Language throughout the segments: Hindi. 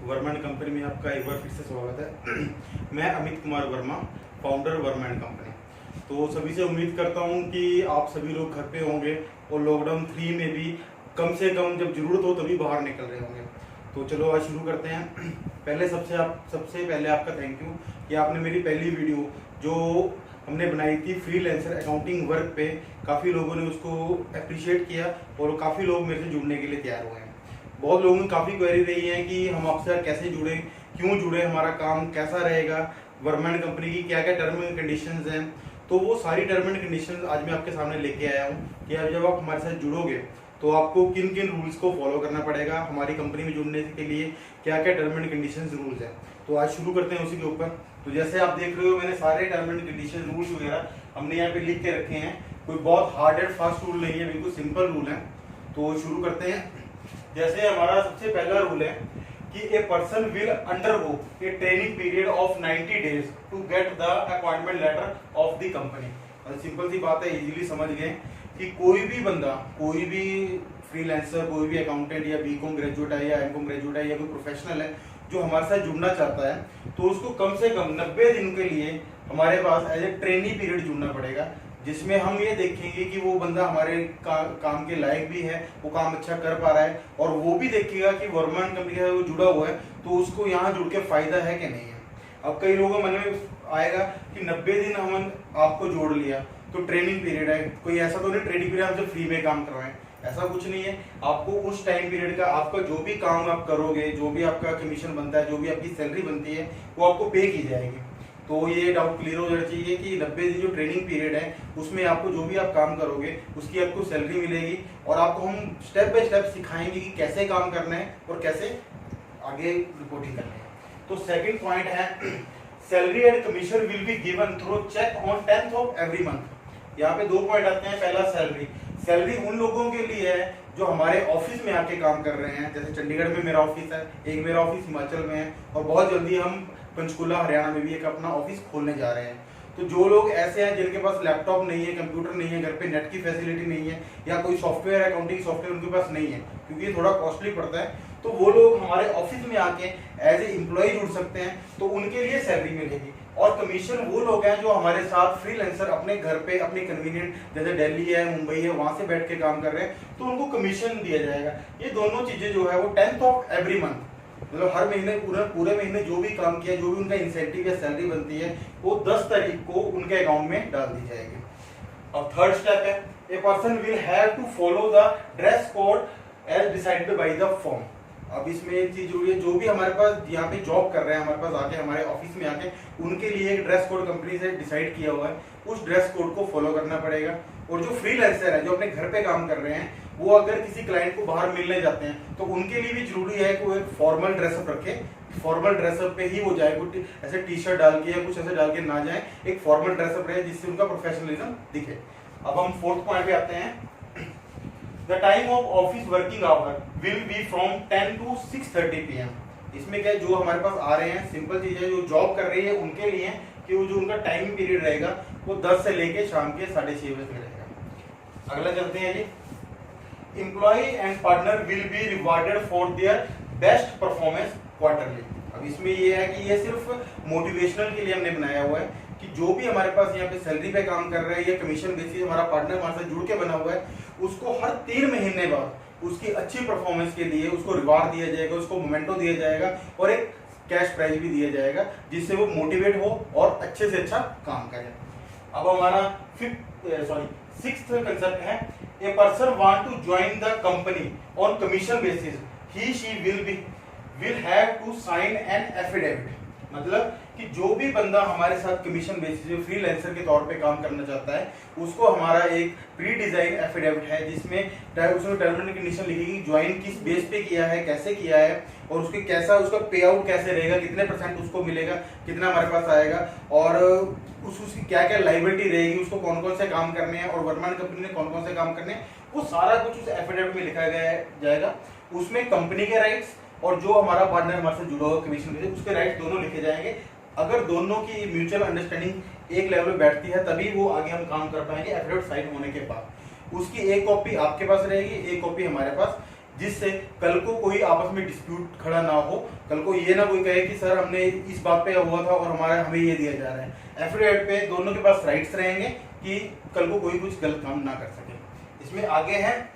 वर्मा एंड कंपनी में आपका एक बार फिर से स्वागत है। मैं Amit Kumar Verma, founder Verma and company. तो सभी से उम्मीद करता हूं कि आप सभी लोग घर पे होंगे और लॉकडाउन 3 में भी कम से कम जब जरूरत हो तभी बाहर निकल रहे होंगे। तो चलो आज शुरू करते हैं। सबसे पहले आपका थैंक यू कि आपने मेरी पहली वीडियो जो हमने बनाई थी फ्रीलांसर अकाउंटिंग वर्क पे, काफ़ी लोगों ने उसको अप्रिशिएट किया और काफ़ी लोग मेरे से जुड़ने के लिए तैयार हुए हैं। बहुत लोगों की काफ़ी क्वेरी रही है कि हम आपसे कैसे जुड़े, क्यों जुड़े, हमारा काम कैसा रहेगा, वर्मा एंड कंपनी की क्या क्या टर्म एंड कंडीशंस हैं। तो वो सारी टर्म एंड कंडीशंस आज मैं आपके सामने लेके आया हूँ कि अब जब आप हमारे साथ जुड़ोगे तो आपको किन किन रूल्स को फॉलो करना पड़ेगा, हमारी कंपनी में जुड़ने के लिए क्या क्या टर्म एंड कंडीशंस रूल्स हैं। तो आज शुरू करते हैं उसी के ऊपर। तो जैसे आप देख रहे हो मैंने सारे टर्म एंड कंडीशन रूल्स वगैरह हमने यहाँ पे लिख के रखे हैं। कोई बहुत हार्ड एंड फास्ट रूल नहीं है, बिल्कुल सिंपल रूल है। तो शुरू करते हैं। जैसे हमारा सबसे पहला रूल है कि a person will undergo a training period of 90 days to get the appointment letter of the company. Simple सी बात है, इजीली समझ गए कि कोई भी बंदा, कोई भी फ्रीलांसर, कोई भी अकाउंटेंट या बीकॉम ग्रेजुएट है या एमकॉम ग्रेजुएट है या कोई प्रोफेशनल है जो हमारे साथ जुड़ना चाहता है तो उसको कम से कम 90 दिन के लिए हमारे पास एज ए ट्रेनिंग पीरियड जुड़ना पड़ेगा, जिसमें हम ये देखेंगे कि वो बंदा हमारे काम के लायक भी है, वो काम अच्छा कर पा रहा है, और वो भी देखेगा कि वर्मा एंड कंपनी का वो जुड़ा हुआ है तो उसको यहाँ जुड़ के फायदा है कि नहीं है। अब कई लोगों के मन में आएगा कि 90 दिन हम आपको जोड़ लिया तो ट्रेनिंग पीरियड है, कोई ऐसा तो नहीं ट्रेनिंग पीरियड हमसे फ्री में काम करवाएं, ऐसा कुछ नहीं है। आपको उस टाइम पीरियड का आपका जो भी काम आप करोगे, जो भी आपका कमीशन बनता है, जो भी आपकी सैलरी बनती है वो आपको पे की जाएगी। तो ये डाउट क्लियर हो जाना चाहिए कि 90 दिन जो ट्रेनिंग पीरियड है उसमें आपको जो भी आप काम करोगे उसकी आपको सैलरी मिलेगी, और आपको हम स्टेप बाय स्टेप सिखाएंगे कि कैसे काम करना है और कैसे आगे रिपोर्टिंग करनी है। तो सेकंड पॉइंट है salary and commission will be given through cheque on 10th of every month. यहाँ पे 2 पॉइंट आते हैं। पहला सैलरी उन लोगों के लिए है जो हमारे ऑफिस में आके काम कर रहे हैं। जैसे चंडीगढ़ में मेरा ऑफिस है, एक मेरा ऑफिस हिमाचल में है, और बहुत जल्दी हम पंचकुला हरियाणा में भी एक अपना ऑफिस खोलने जा रहे हैं। तो जो लोग ऐसे हैं जिनके पास लैपटॉप नहीं है, कंप्यूटर नहीं है, घर पे नेट की फैसिलिटी नहीं है, या कोई सॉफ्टवेयर अकाउंटिंग सॉफ्टवेयर उनके पास नहीं है क्योंकि ये थोड़ा कॉस्टली पड़ता है, तो वो लोग हमारे ऑफिस में आके एज ए एम्प्लॉय जुड़ सकते हैं, तो उनके लिए सैलरी मिलेगी। और कमीशन वो लोग हैं जो हमारे साथ फ्रीलांसर अपने घर पे अपने कन्वीनियंट, जैसे दिल्ली है, मुंबई है, वहां से बैठ के काम कर रहे हैं, तो उनको कमीशन दिया जाएगा। ये दोनों चीजें जो है वो 10th ऑफ एवरी मंथ, मतलब हर महीने पूरे महीने जो भी काम किया, जो भी उनका इंसेंटिव या सैलरी बनती है वो 10 तारीख को उनके अकाउंट में डाल दी जाएगी। अब थर्ड स्टेप है a person will have to follow the dress code as decided by the firm. अब इसमें एक चीज जुड़ी है, जो भी हमारे पास यहाँ पे जॉब कर रहे हैं, हमारे पास आके हमारे ऑफिस में आके, उनके लिए एक ड्रेस कोड कंपनी से डिसाइड किया हुआ है, उस ड्रेस कोड को फॉलो करना पड़ेगा। और जो फ्रीलांसर है जो अपने घर पे काम कर रहे हैं, वो अगर किसी क्लाइंट को बाहर मिलने जाते हैं तो उनके लिए भी जरूरी है कि वो एक फॉर्मल ड्रेसअप रखे। फॉर्मल ड्रेसअप पे ही वो जाए, कुछ ऐसे टी शर्ट डाल के या कुछ ऐसे डाल के ना जाए, एक फॉर्मल ड्रेसअप रहे जिससे उनका प्रोफेशनलिज्म दिखे। अब हम फोर्थ पॉइंट पे आते हैं। The time of office working hour will be from 10 to 6:30 PM। इसमें क्या, जो हमारे पास आ रहे हैं, सिंपल चीज है, जो जॉब कर रही है उनके लिए कि वो जो उनका टाइम पीरियड रहेगा वो 10 से लेके शाम के 6:30 बजे तक रहेगा। अगला चलते हैं जी। Employ and partner will be rewarded for their best performance quarterly. अब इसमें ये है कि ये सिर्फ मोटिवेशनल के लिए हमने बनाया हुआ है कि जो भी हमारे पास यहाँ पे सैलरी पे काम कर रहा है या कमीशन बेसिस हमारा पार्टनर हमारे साथ जुड़ के बना हुआ है, उसको हर 3 महीने बाद उसकी अच्छी परफॉर्मेंस के लिए उसको रिवार्ड दिया जाएगा, उसको मोमेंटो दिया जाएगा और एक कैश प्राइज भी दिया जाएगा, जिससे वो मोटिवेट हो और अच्छे से अच्छा काम करे। अब हमारा सिक्स्थ कंसेप्ट है a person want to join the company on commission basis, he she will have to sign an affidavit. मतलब कि जो भी बंदा हमारे साथ कमीशन बेसिस पे फ्रीलांसर के तौर पे काम करना चाहता है, उसको हमारा एक प्री डिजाइन एफिडेविट है जिसमें उसमें टर्म एंड कंडीशन लिखेगी, ज्वाइन किस बेस पे किया है, कैसे किया है, और उसके कैसा उसका पे आउट कैसे रहेगा, कितने % उसको मिलेगा, कितना हमारे पास आएगा, और उसकी क्या क्या लाइबिलिटी रहेगी, उसको कौन कौन से काम करने हैं और वर्मा एंड कंपनी ने कौन कौन से काम करने हैं, वो सारा कुछ उस एफिडेविट में लिखा जाएगा। उसमें कंपनी के राइट्स और जो हमारा पार्टनर हमारे से जुड़ा हुआ कमीशन के, उसके राइट्स दोनों लिखे जाएंगे। अगर दोनों की म्यूचुअल अंडरस्टैंडिंग एक लेवल पे बैठती है तभी वो आगे हम काम कर पाएंगे एफिडेविट साइन होने के बाद। उसकी एक कॉपी आपके पास रहेगी, एक कॉपी हमारे पास। जिससे कल को कोई आपस में डिस्प्यूट खड़ा ना हो, कल को ये ना कोई कहे कि सर हमने इस बात पे हुआ था और हमारा हमें ये दिया जा रहा है। एफिडेविट पे दोनों के पास राइट्स रहेंगे कि कल को कोई कुछ गलत काम ना कर सके। इसमें आगे है,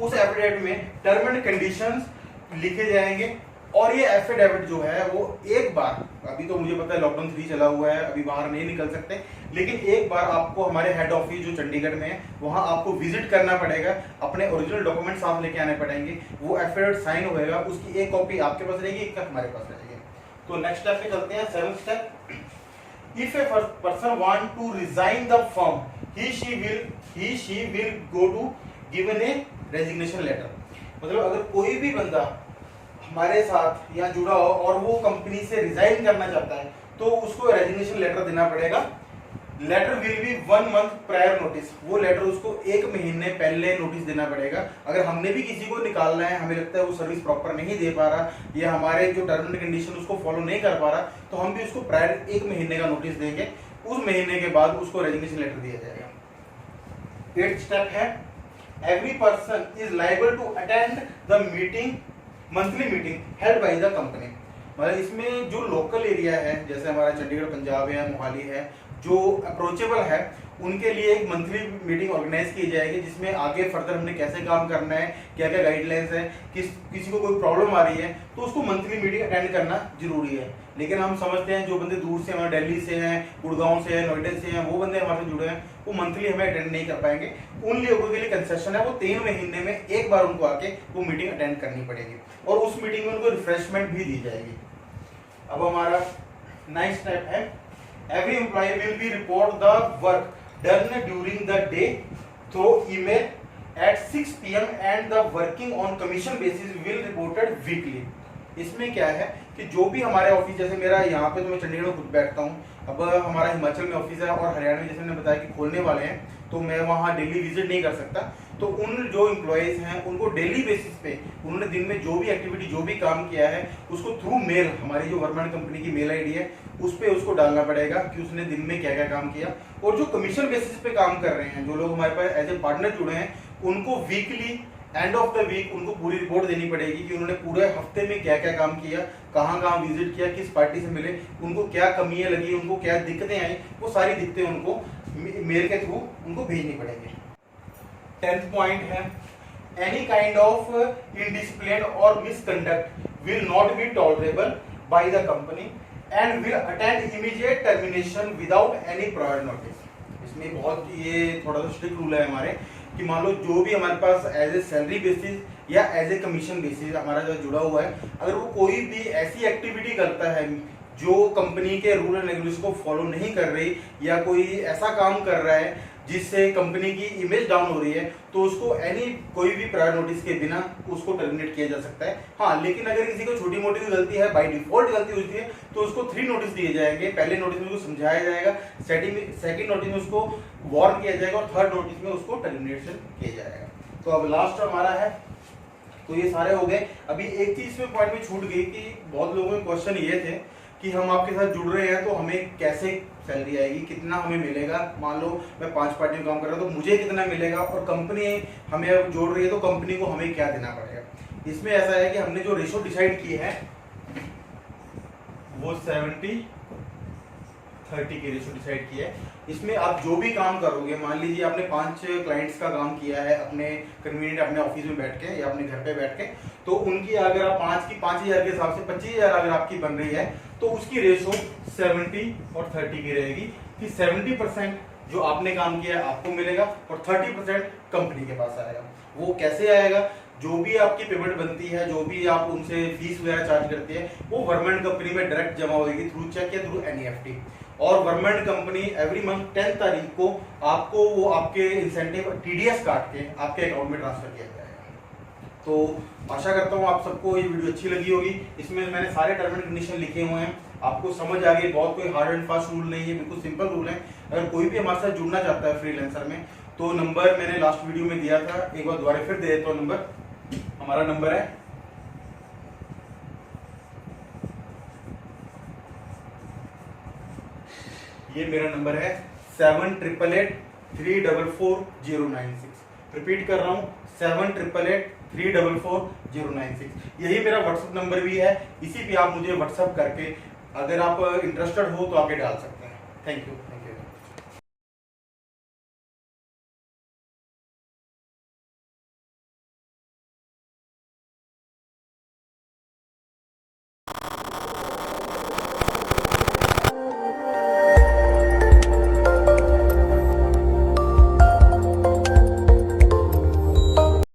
उस एफिडेविट में टर्म एंड कंडीशंस लिखे जाएंगे और ये एफिडेविट जो है वो एक बार, अभी तो मुझे पता है लॉकडाउन 3 चला हुआ है, अभी बाहर नहीं निकल सकते, लेकिन एक बार आपको हमारे हेड ऑफिस जो चंडीगढ़ में है वहां आपको विजिट करना पड़ेगा, अपने ओरिजिनल डॉक्यूमेंट साथ लेके आने पड़ेंगे, वो एफिडेविट साइन होएगा, उसकी एक कॉपी आपके पास रहेगी, एक हमारे पास रहेगी। तो नेक्स्ट स्टेप पे चलते हैं, 7th step. If a person want to resign the firm, he she will go to given a resignation letter। मतलब अगर कोई भी बंदा हमारे साथ यहाँ जुड़ा हो और वो कंपनी से रिजाइन करना चाहता है तो उसको रेजिग्नेशन लेटर देना पड़ेगा। Letter will be 1 month prior notice, वो लेटर उसको 1 महीने पहले नोटिस देना पड़ेगा। अगर हमने भी किसी को निकालना है, हमें लगता है वो सर्विस प्रॉपर नहीं दे पा रहा या हमारे जो टर्म एंड कंडीशन उसको फॉलो नहीं कर पा रहा, तो हम भी उसको प्रायर 1 महीने का नोटिस देंगे, उस महीने के बाद उसको रेजिग्नेशन लेटर दिया जाएगा। 8th स्टेप है, every person is liable to attend the meeting, monthly meeting held by the company. मतलब इसमें जो लोकल एरिया है, जैसे हमारा चंडीगढ़ पंजाब है, मोहाली है, जो अप्रोचेबल है, उनके लिए एक मंथली मीटिंग ऑर्गेनाइज की जाएगी, जिसमें आगे फर्दर हमने कैसे काम करना है, क्या क्या गाइडलाइंस है, किसी को कोई प्रॉब्लम आ रही है तो उसको मंथली मीटिंग अटेंड करना जरूरी है। लेकिन हम समझते हैं जो बंदे दूर से हमारे दिल्ली से हैं, गुड़गांव से हैं, नोएडा से हैं, वो बंदे हमारे से जुड़े हैं, वो मंथली हमें अटेंड नहीं कर पाएंगे। उन लोगों के लिए कंसेशन है, वो 3 महीने में एक बार उनको आके वो मीटिंग अटेंड करनी पड़ेगी और उस मीटिंग में उनको रिफ्रेशमेंट भी दी जाएगी। अब हमारा 9th स्टेप है, every employee will be report the work done during the day through email at 6 PM and the working on commission basis will reported weekly। इसमें क्या है कि जो भी हमारे ऑफिस, जैसे मेरा यहाँ पे तो मैं चंडीगढ़ में खुद बैठता हूँ, अब हमारा हिमाचल में ऑफिस है और हरियाणा में जैसे मैंने बताया कि खोलने वाले हैं, तो मैं वहाँ डेली विजिट नहीं कर सकता। तो उन जो एम्प्लॉयज हैं उनको डेली बेसिस पे उन्होंने दिन में जो भी एक्टिविटी, जो भी काम किया है, उसको थ्रू मेल, हमारी जो वर्मा कंपनी की मेल आईडी है उस पे उसको डालना पड़ेगा कि उसने दिन में क्या क्या काम किया। और जो कमीशन बेसिस पे काम कर रहे हैं, जो लोग हमारे पास एज ए पार्टनर जुड़े हैं, उनको weekly end of the week उनको पूरी रिपोर्ट देनी पड़ेगी कि उन्होंने पूरे हफ्ते में क्या क्या काम किया, कहाँ कहाँ विजिट किया, किस पार्टी से मिले, उनको क्या कमियां लगी, उनको क्या दिक्कतें आई, वो सारी दिक्कतें उनको मेल के थ्रू उनको भेजनी पड़ेगी। 10th पॉइंट है, एनी काइंड ऑफ इनडिसिप्लिन और misconduct will not be tolerable bye the company and will attend immediate termination without any prior notice. इसमें बहुत ये थोड़ा सा स्ट्रिक्ट रूल है हमारे कि मान लो जो भी हमारे पास एज ए सैलरी बेसिस या एज ए कमीशन बेसिस हमारा जो जुड़ा हुआ है, अगर वो कोई भी ऐसी एक्टिविटी करता है जो कंपनी के रूल एंड रेगुलेशन को फॉलो नहीं कर रही या कोई ऐसा काम कर रहा है जिससे कंपनी की इमेज डाउन हो रही है, तो उसको कोई भी प्रायर नोटिस के बिना उसको टर्मिनेट किया जा सकता है। हाँ, लेकिन अगर किसी को छोटी मोटी गलती है, बाय डिफॉल्ट गलती होती है, तो उसको 3 नोटिस दिए जाएंगे। पहले नोटिस में उसको समझाया जाएगा, सेकंड नोटिस में उसको वार्न किया जाएगा और थर्ड नोटिस में उसको टर्मिनेशन किया जाएगा। तो अब लास्ट हमारा है, तो ये सारे हो गए। अभी एक चीज में पॉइंट में छूट गई कि बहुत लोगों के क्वेश्चन ये थे कि हम आपके साथ जुड़ रहे हैं तो हमें कैसे सैलरी आएगी, कितना हमें मिलेगा। मान लो मैं 5 पार्टियों में काम कर रहा हूँ तो मुझे कितना मिलेगा, और कंपनी हमें जोड़ रही है तो कंपनी को हमें क्या देना पड़ेगा। इसमें ऐसा है कि हमने जो रेशो डिसाइड की है वो 70-30 की रेशो डिसाइड की है। इसमें आप जो भी काम करोगे, मान लीजिए आपने 5 क्लाइंट्स का काम किया है अपने कन्वीनियंट अपने ऑफिस में बैठ के या अपने घर पे बैठ के, तो उनकी अगर आप 5 की 5000 के हिसाब से 25000 अगर आपकी बन रही है तो उसकी रेशो 70 और 30 की रहेगी कि 70% जो आपने काम किया है आपको मिलेगा और 30% कंपनी के पास आएगा। वो कैसे आएगा, जो भी आपकी पेमेंट बनती है, जो भी आप उनसे फीस वगैरह चार्ज करते हैं, वो गवर्नमेंट कंपनी में डायरेक्ट जमा होगी थ्रू चेक या थ्रू एनईएफटी। और गवर्नमेंट कंपनी एवरी मंथ 10 तारीख को आपको वो आपके इंसेंटिव टीडीएस काट के आपके अकाउंट में ट्रांसफर किया जाएगा। तो आशा करता हूँ आप सबको ये वीडियो अच्छी लगी होगी। इसमें मैंने सारे टर्म एंड कंडीशन लिखे हुए हैं, आपको समझ आ गई। बहुत कोई हार्ड एंड फास्ट रूल नहीं है, बिल्कुल सिंपल रूल है। अगर कोई भी हमारे साथ जुड़ना चाहता है फ्रीलांसर में, तो नंबर मैंने लास्ट वीडियो में दिया था, एक बार दोबारा फिर दे देता हूँ। नंबर हमारा नंबर है 7883444096। रिपीट कर रहा हूँ 7883444096। 3444096। यही मेरा व्हाट्सअप नंबर भी है, इसी पे आप मुझे व्हाट्सअप करके अगर आप इंटरेस्टेड हो तो आगे डाल सकते हैं। Thank you.